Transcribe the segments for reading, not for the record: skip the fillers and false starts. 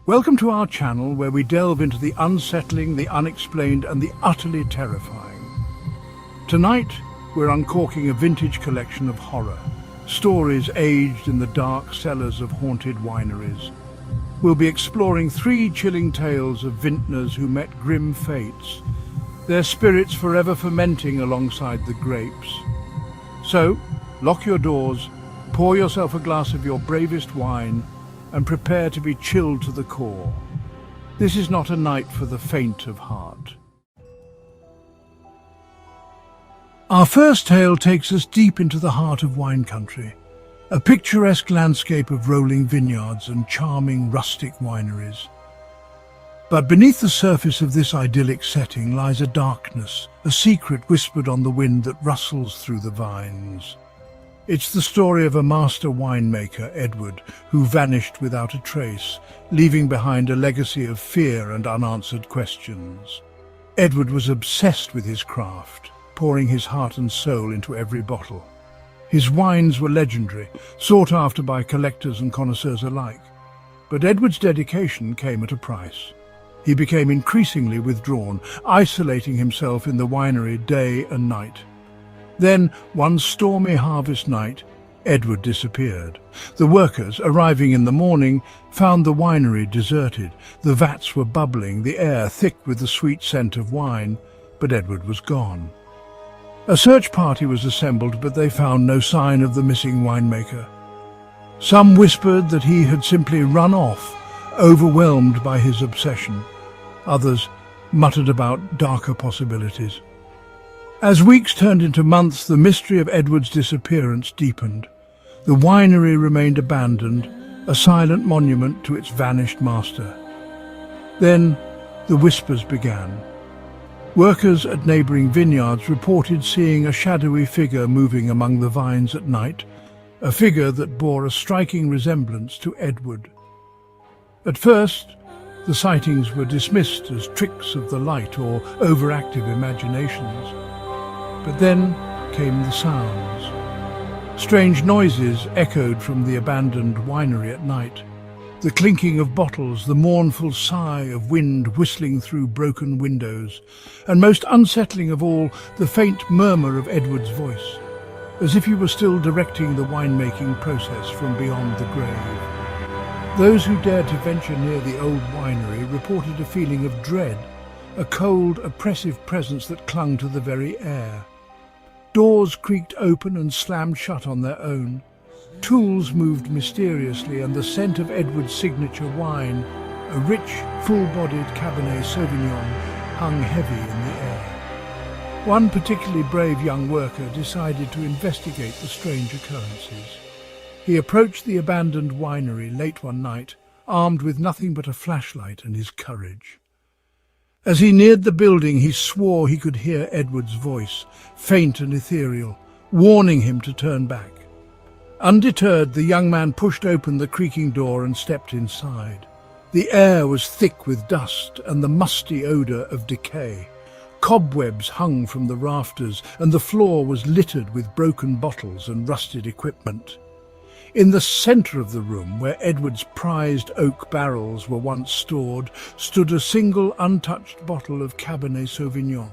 Welcome to our channel where we delve into the unsettling, the unexplained and the utterly terrifying. Tonight, we're uncorking a vintage collection of horror, stories aged in the dark cellars of haunted wineries. We'll be exploring 3 chilling tales of vintners who met grim fates, their spirits forever fermenting alongside the grapes. So, lock your doors, pour yourself a glass of your bravest wine, and prepare to be chilled to the core. This is not a night for the faint of heart. Our first tale takes us deep into the heart of wine country, a picturesque landscape of rolling vineyards and charming rustic wineries. But beneath the surface of this idyllic setting lies a darkness, a secret whispered on the wind that rustles through the vines. It's the story of a master winemaker, Edward, who vanished without a trace, leaving behind a legacy of fear and unanswered questions. Edward was obsessed with his craft, pouring his heart and soul into every bottle. His wines were legendary, sought after by collectors and connoisseurs alike. But Edward's dedication came at a price. He became increasingly withdrawn, isolating himself in the winery day and night. Then, one stormy harvest night, Edward disappeared. The workers, arriving in the morning, found the winery deserted. The vats were bubbling, the air thick with the sweet scent of wine, but Edward was gone. A search party was assembled, but they found no sign of the missing winemaker. Some whispered that he had simply run off, overwhelmed by his obsession. Others muttered about darker possibilities. As weeks turned into months, the mystery of Edward's disappearance deepened. The winery remained abandoned, a silent monument to its vanished master. Then the whispers began. Workers at neighbouring vineyards reported seeing a shadowy figure moving among the vines at night, a figure that bore a striking resemblance to Edward. At first, the sightings were dismissed as tricks of the light or overactive imaginations. But then came the sounds. Strange noises echoed from the abandoned winery at night. The clinking of bottles, the mournful sigh of wind whistling through broken windows, and most unsettling of all, the faint murmur of Edward's voice, as if he were still directing the winemaking process from beyond the grave. Those who dared to venture near the old winery reported a feeling of dread, a cold, oppressive presence that clung to the very air. Doors creaked open and slammed shut on their own. Tools moved mysteriously, and the scent of Edward's signature wine, a rich, full-bodied Cabernet Sauvignon, hung heavy in the air. One particularly brave young worker decided to investigate the strange occurrences. He approached the abandoned winery late one night, armed with nothing but a flashlight and his courage. As he neared the building, he swore he could hear Edward's voice, faint and ethereal, warning him to turn back. Undeterred, the young man pushed open the creaking door and stepped inside. The air was thick with dust and the musty odour of decay. Cobwebs hung from the rafters, and the floor was littered with broken bottles and rusted equipment. In the centre of the room, where Edward's prized oak barrels were once stored, stood a single untouched bottle of Cabernet Sauvignon.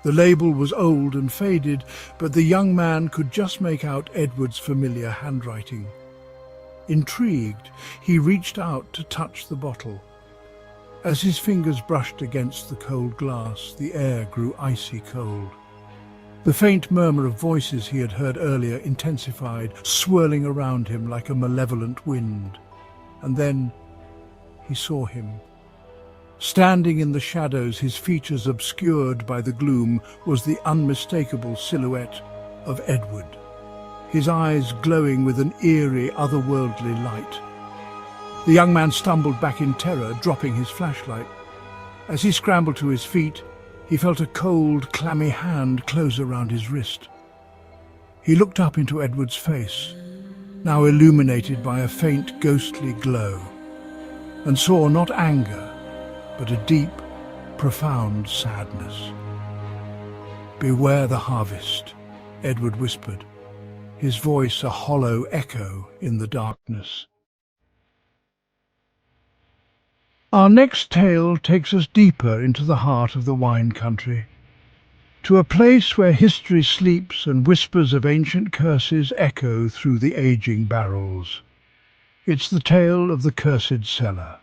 The label was old and faded, but the young man could just make out Edward's familiar handwriting. Intrigued, he reached out to touch the bottle. As his fingers brushed against the cold glass, the air grew icy cold. The faint murmur of voices he had heard earlier intensified, swirling around him like a malevolent wind. And then he saw him. Standing in the shadows, his features obscured by the gloom, was the unmistakable silhouette of Edward, his eyes glowing with an eerie, otherworldly light. The young man stumbled back in terror, dropping his flashlight. As he scrambled to his feet, he felt a cold, clammy hand close around his wrist. He looked up into Edward's face, now illuminated by a faint, ghostly glow, and saw not anger, but a deep, profound sadness. "Beware the harvest," Edward whispered, his voice a hollow echo in the darkness. Our next tale takes us deeper into the heart of the wine country, to a place where history sleeps and whispers of ancient curses echo through the aging barrels. It's the tale of the cursed cellar,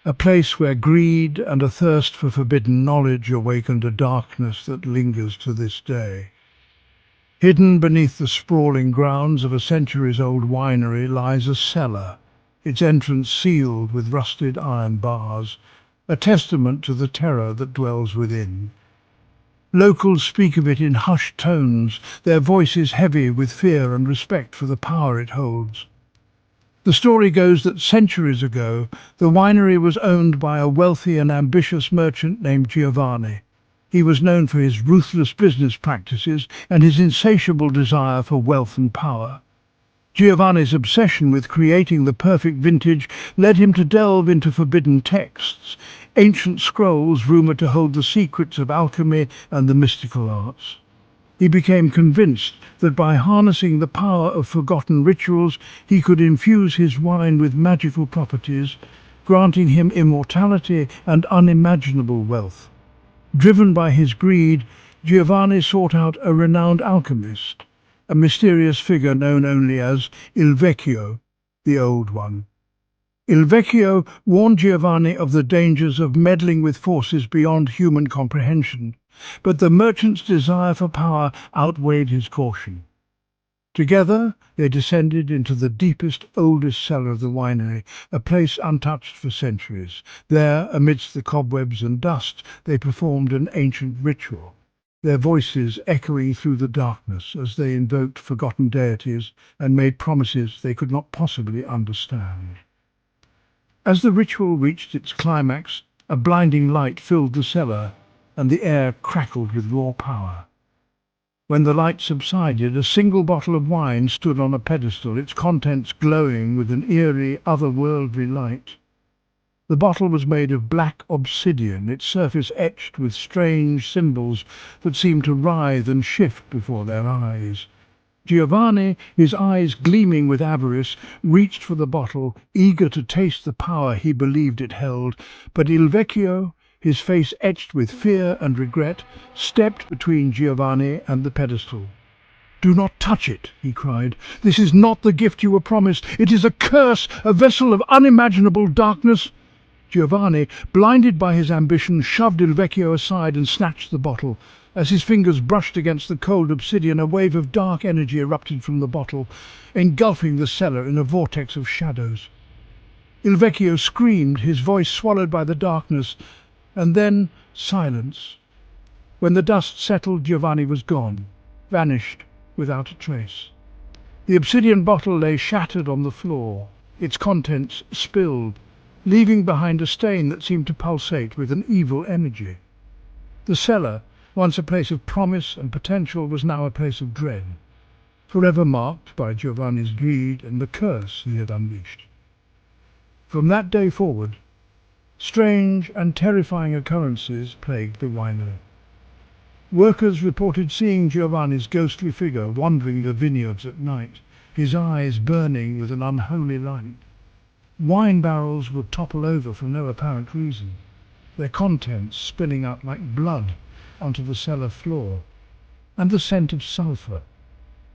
a place where greed and a thirst for forbidden knowledge awakened a darkness that lingers to this day. Hidden beneath the sprawling grounds of a centuries-old winery lies a cellar, its entrance sealed with rusted iron bars, a testament to the terror that dwells within. Locals speak of it in hushed tones, their voices heavy with fear and respect for the power it holds. The story goes that centuries ago, the winery was owned by a wealthy and ambitious merchant named Giovanni. He was known for his ruthless business practices and his insatiable desire for wealth and power. Giovanni's obsession with creating the perfect vintage led him to delve into forbidden texts, ancient scrolls rumoured to hold the secrets of alchemy and the mystical arts. He became convinced that by harnessing the power of forgotten rituals, he could infuse his wine with magical properties, granting him immortality and unimaginable wealth. Driven by his greed, Giovanni sought out a renowned alchemist, a mysterious figure known only as Il Vecchio, the Old One. Il Vecchio warned Giovanni of the dangers of meddling with forces beyond human comprehension, but the merchant's desire for power outweighed his caution. Together, they descended into the deepest, oldest cellar of the winery, a place untouched for centuries. There, amidst the cobwebs and dust, they performed an ancient ritual, their voices echoing through the darkness as they invoked forgotten deities and made promises they could not possibly understand. As the ritual reached its climax, a blinding light filled the cellar, and the air crackled with raw power. When the light subsided, a single bottle of wine stood on a pedestal, its contents glowing with an eerie, otherworldly light. The bottle was made of black obsidian, its surface etched with strange symbols that seemed to writhe and shift before their eyes. Giovanni, his eyes gleaming with avarice, reached for the bottle, eager to taste the power he believed it held, but Il Vecchio, his face etched with fear and regret, stepped between Giovanni and the pedestal. "Do not touch it," he cried. "This is not the gift you were promised. It is a curse, a vessel of unimaginable darkness." Giovanni, blinded by his ambition, shoved Il Vecchio aside and snatched the bottle. As his fingers brushed against the cold obsidian, a wave of dark energy erupted from the bottle, engulfing the cellar in a vortex of shadows. Il Vecchio screamed, his voice swallowed by the darkness, and then silence. When the dust settled, Giovanni was gone, vanished without a trace. The obsidian bottle lay shattered on the floor, its contents spilled, leaving behind a stain that seemed to pulsate with an evil energy. The cellar, once a place of promise and potential, was now a place of dread, forever marked by Giovanni's greed and the curse he had unleashed. From that day forward, strange and terrifying occurrences plagued the winery. Workers reported seeing Giovanni's ghostly figure wandering the vineyards at night, his eyes burning with an unholy light. Wine barrels would topple over for no apparent reason, their contents spilling out like blood onto the cellar floor, and the scent of sulphur,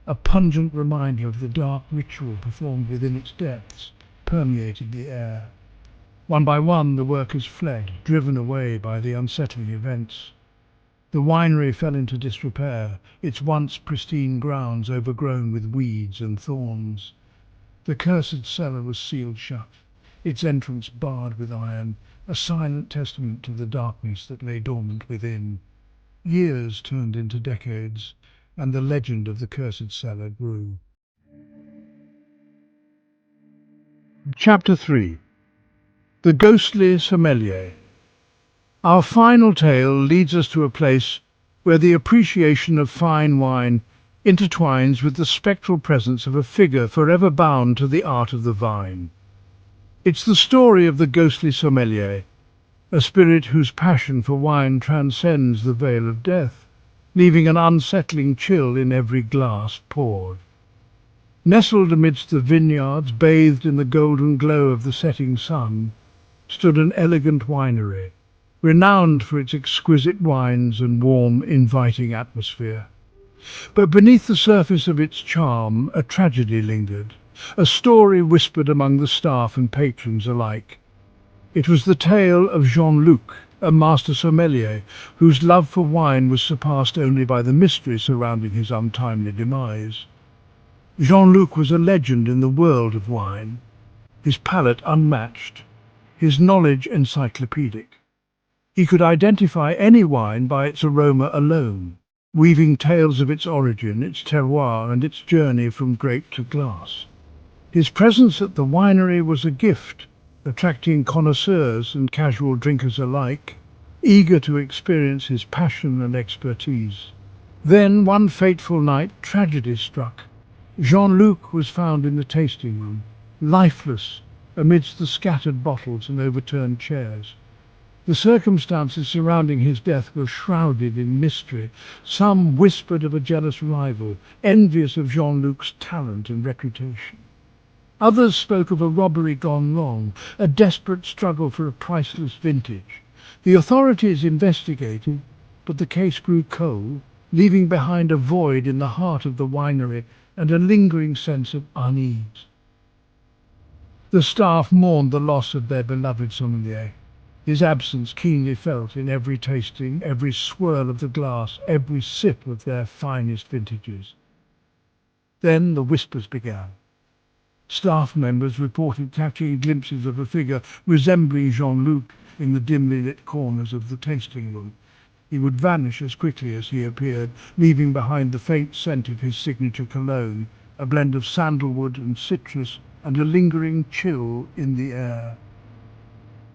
a pungent reminder of the dark ritual performed within its depths, permeated the air. One by one the workers fled, driven away by the unsettling events. The winery fell into disrepair, its once pristine grounds overgrown with weeds and thorns. The cursed cellar was sealed shut, its entrance barred with iron, a silent testament to the darkness that lay dormant within. Years turned into decades, and the legend of the cursed cellar grew. Chapter 3. The Ghostly Sommelier. Our final tale leads us to a place where the appreciation of fine wine intertwines with the spectral presence of a figure forever bound to the art of the vine. It's the story of the ghostly sommelier, a spirit whose passion for wine transcends the veil of death, leaving an unsettling chill in every glass poured. Nestled amidst the vineyards, bathed in the golden glow of the setting sun, stood an elegant winery, renowned for its exquisite wines and warm, inviting atmosphere. But beneath the surface of its charm, a tragedy lingered, a story whispered among the staff and patrons alike. It was the tale of Jean-Luc, a master sommelier, whose love for wine was surpassed only by the mystery surrounding his untimely demise. Jean-Luc was a legend in the world of wine, his palate unmatched, his knowledge encyclopedic. He could identify any wine by its aroma alone, weaving tales of its origin, its terroir, and its journey from grape to glass. His presence at the winery was a gift, attracting connoisseurs and casual drinkers alike, eager to experience his passion and expertise. Then, one fateful night, tragedy struck. Jean-Luc was found in the tasting room, lifeless, amidst the scattered bottles and overturned chairs. The circumstances surrounding his death were shrouded in mystery. Some whispered of a jealous rival, envious of Jean-Luc's talent and reputation. Others spoke of a robbery gone wrong, a desperate struggle for a priceless vintage. The authorities investigated, but the case grew cold, leaving behind a void in the heart of the winery and a lingering sense of unease. The staff mourned the loss of their beloved sommelier, his absence keenly felt in every tasting, every swirl of the glass, every sip of their finest vintages. Then the whispers began. Staff members reported catching glimpses of a figure resembling Jean-Luc in the dimly lit corners of the tasting room. He would vanish as quickly as he appeared, leaving behind the faint scent of his signature cologne, a blend of sandalwood and citrus, and a lingering chill in the air.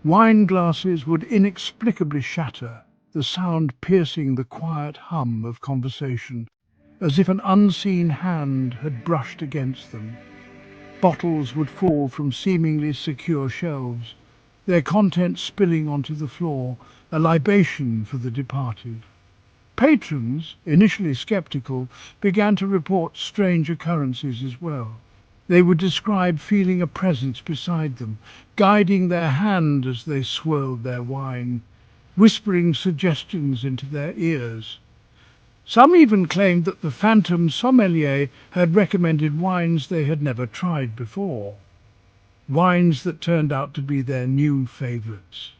Wine glasses would inexplicably shatter, the sound piercing the quiet hum of conversation, as if an unseen hand had brushed against them. Bottles would fall from seemingly secure shelves, their contents spilling onto the floor, a libation for the departed. Patrons, initially skeptical, began to report strange occurrences as well. They would describe feeling a presence beside them, guiding their hand as they swirled their wine, whispering suggestions into their ears. Some even claimed that the phantom sommelier had recommended wines they had never tried before, wines that turned out to be their new favorites.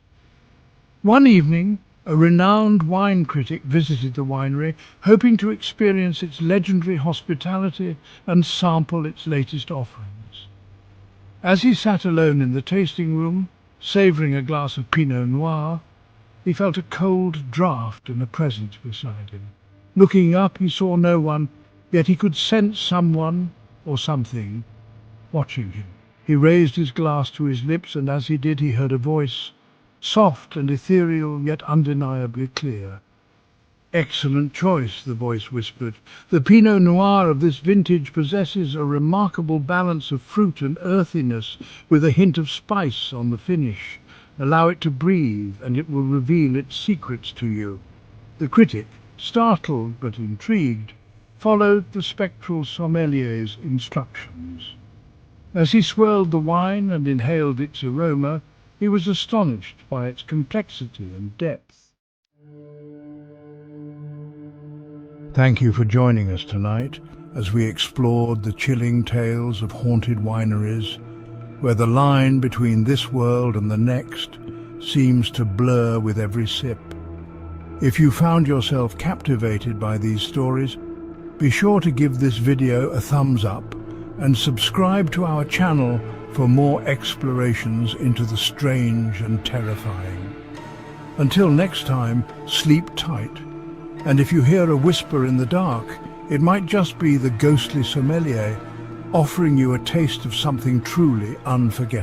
One evening, a renowned wine critic visited the winery, hoping to experience its legendary hospitality and sample its latest offerings. As he sat alone in the tasting room, savouring a glass of Pinot Noir, he felt a cold draught and a presence beside him. Looking up, he saw no one, yet he could sense someone, or something, watching him. He raised his glass to his lips, and as he did, he heard a voice, soft and ethereal, yet undeniably clear. "Excellent choice," the voice whispered. "The Pinot Noir of this vintage possesses a remarkable balance of fruit and earthiness, with a hint of spice on the finish. Allow it to breathe, and it will reveal its secrets to you." The critic, startled but intrigued, followed the spectral sommelier's instructions. As he swirled the wine and inhaled its aroma, he was astonished by its complexity and depth. Thank you for joining us tonight as we explored the chilling tales of haunted wineries, where the line between this world and the next seems to blur with every sip. If you found yourself captivated by these stories, be sure to give this video a thumbs up and subscribe to our channel for more explorations into the strange and terrifying. Until next time, sleep tight. And if you hear a whisper in the dark, it might just be the ghostly sommelier offering you a taste of something truly unforgettable.